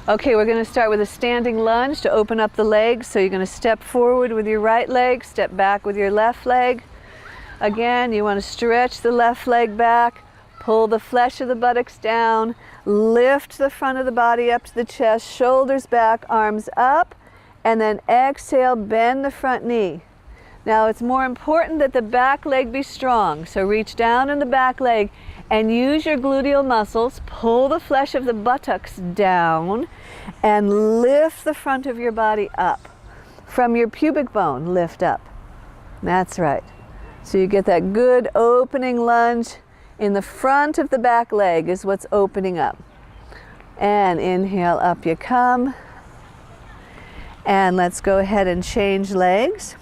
Okay, we're going to start with a standing lunge to open up the legs. So you're going to step forward with your right leg, step back with your left leg. Again, you want to stretch the left leg back, pull the flesh of the buttocks down, lift the front of the body up to the chest, shoulders back, arms up, and then exhale, bend the front knee. Now it's more important that the back leg be strong, so reach down in the back leg and use your gluteal muscles, pull the flesh of the buttocks down, and lift the front of your body up. From your pubic bone, lift up. That's right. So you get that good opening lunge in the front of the back leg is what's opening up. And inhale, up you come. And let's go ahead and change legs.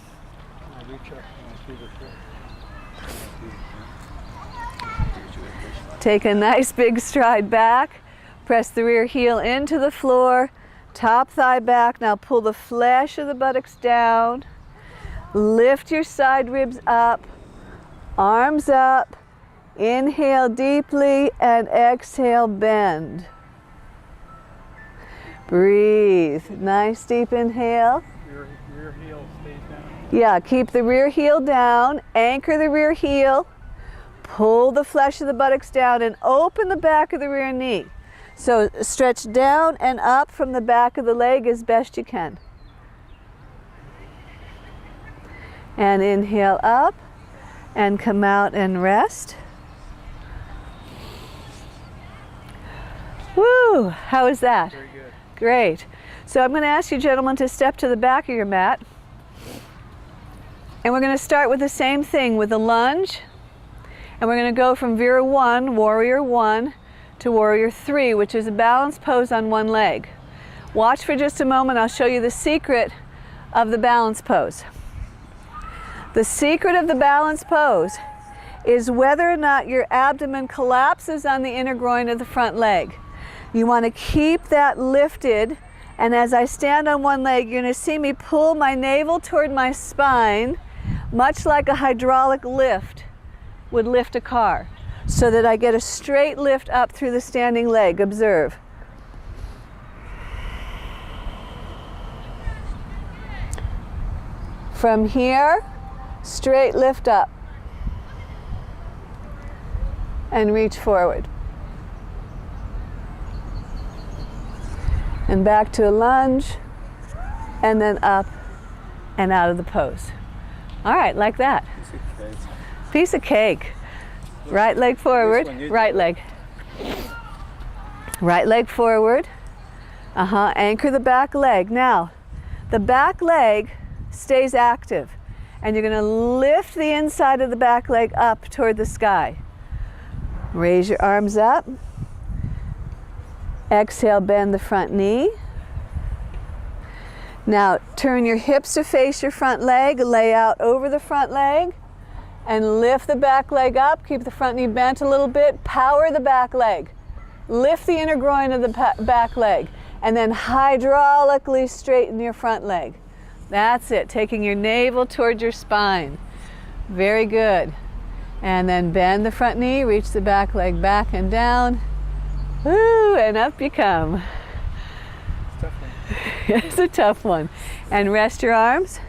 Take a nice big stride back. Press the rear heel into the floor. Top thigh back. Now pull the flesh of the buttocks down. Lift your side ribs up. Arms up. Inhale deeply and exhale, bend. Breathe. Nice deep inhale. Rear heel stays down. Yeah, keep the rear heel down. Anchor the rear heel. Pull the flesh of the buttocks down and open the back of the rear knee. So stretch down and up from the back of the leg as best you can. And inhale up and come out and rest. Woo! How is that? Very good. Great. So I'm going to ask you gentlemen to step to the back of your mat. And we're going to start with the same thing with a lunge. And we're going to go from Vera 1, Warrior 1, to Warrior 3, which is a balanced pose on one leg. Watch for just a moment. I'll show you the secret of the balance pose. The secret of the balance pose is whether or not your abdomen collapses on the inner groin of the front leg. You want to keep that lifted, and as I stand on one leg, you're going to see me pull my navel toward my spine, much like a hydraulic lift would lift a car, so that I get a straight lift up through the standing leg. Observe. From here, straight lift up and reach forward. And back to a lunge, and then up and out of the pose. All right, like that. Piece of cake. Right leg forward, right leg. Right leg forward. Anchor the back leg. Now, the back leg stays active, and you're going to lift the inside of the back leg up toward the sky. Raise your arms up. Exhale, bend the front knee. Now, turn your hips to face your front leg, lay out over the front leg, and lift the back leg up. Keep the front knee bent a little bit. Power the back leg. Lift the inner groin of the back leg, and then hydraulically straighten your front leg. That's it, taking your navel towards your spine. Very good. And then bend the front knee, reach the back leg back and down. Woo, and up you come. It's a tough one. It's a tough one. And rest your arms.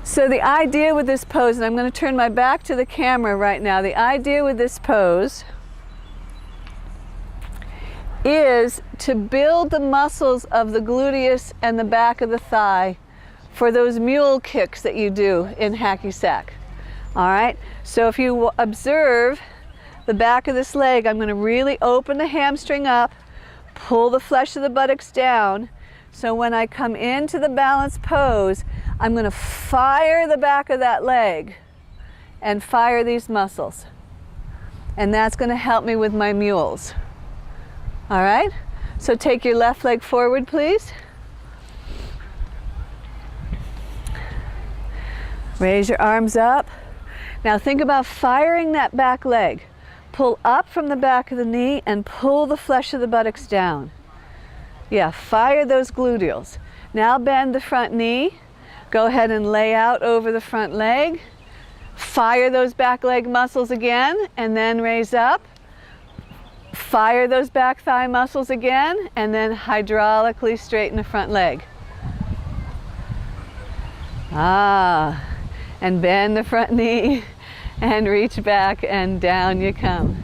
So the idea with this pose, and I'm going to turn my back to the camera right now, the idea with this pose is to build the muscles of the gluteus and the back of the thigh for those mule kicks that you do in Hackey Sack. All right? So if you observe the back of this leg, I'm going to really open the hamstring up, pull the flesh of the buttocks down. So when I come into the balanced pose, I'm going to fire the back of that leg and fire these muscles. And that's going to help me with my mules. All right? So take your left leg forward, please. Raise your arms up. Now think about firing that back leg. Pull up from the back of the knee and pull the flesh of the buttocks down. Yeah, fire those gluteals. Now bend the front knee. Go ahead and lay out over the front leg. Fire those back leg muscles again, and then raise up. Fire those back thigh muscles again, and then hydraulically straighten the front leg. Ah, and bend the front knee and reach back and down you come.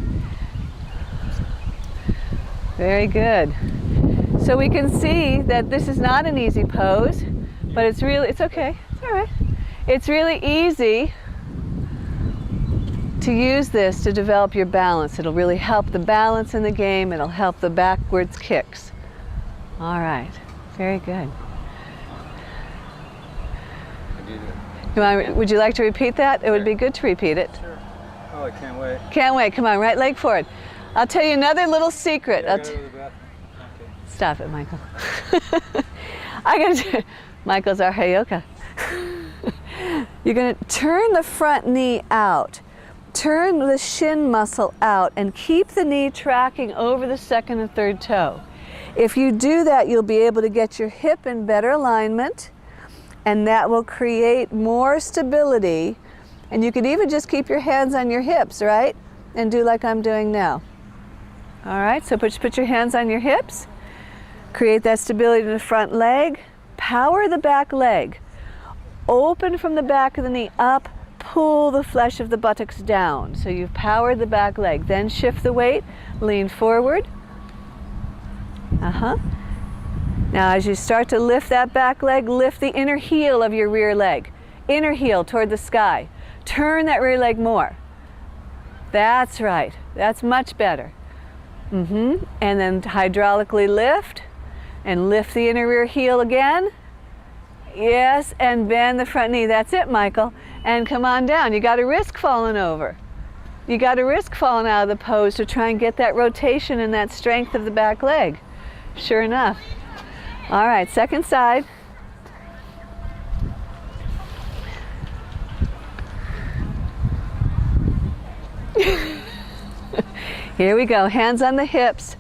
Very good. So we can see that this is not an easy pose, but it's okay, it's all right. It's really easy to use this to develop your balance. It'll really help the balance in the game. It'll help the backwards kicks. All right, very good. Would you like to repeat that? It would be good to repeat it. Sure. Oh, I can't wait. Can't wait. Come on, right leg forward. I'll tell you another little secret. Yeah, I gotta go to the bathroom. Okay. Stop it, Michael. Michael's our Hayoka. You're going to turn the front knee out. Turn the shin muscle out and keep the knee tracking over the second and third toe. If you do that, you'll be able to get your hip in better alignment, and that will create more stability. And you could even just keep your hands on your hips, right? And do like I'm doing now. All right, so put your hands on your hips. Create that stability in the front leg. Power the back leg. Open from the back of the knee up. Pull the flesh of the buttocks down. So you've powered the back leg. Then shift the weight. Lean forward. Now as you start to lift that back leg, lift the inner heel of your rear leg. Inner heel toward the sky. Turn that rear leg more. That's right. That's much better. And then hydraulically lift. And lift the inner rear heel again. Yes, and bend the front knee. That's it, Michael. And come on down. You got to risk falling over. You got to risk falling out of the pose to try and get that rotation and that strength of the back leg. Sure enough. All right, second side. Here we go. Hands on the hips.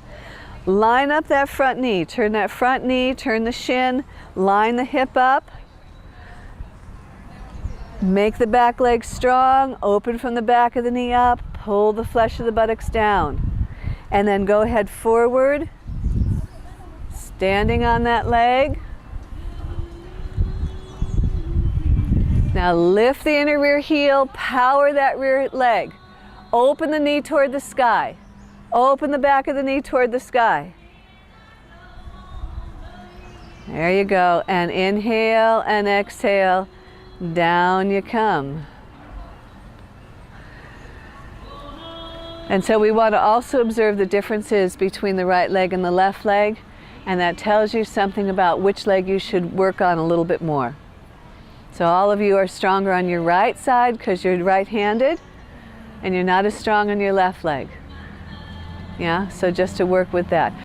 Line up that front knee. Turn that front knee, turn the shin, line the hip up. Make the back leg strong, open from the back of the knee up, pull the flesh of the buttocks down. And then go ahead forward, standing on that leg. Now lift the inner rear heel, power that rear leg. Open the knee toward the sky. Open the back of the knee toward the sky. There you go. And inhale and exhale. Down you come. And so we want to also observe the differences between the right leg and the left leg. And that tells you something about which leg you should work on a little bit more. So all of you are stronger on your right side because you're right-handed. And you're not as strong on your left leg. Yeah, so just to work with that.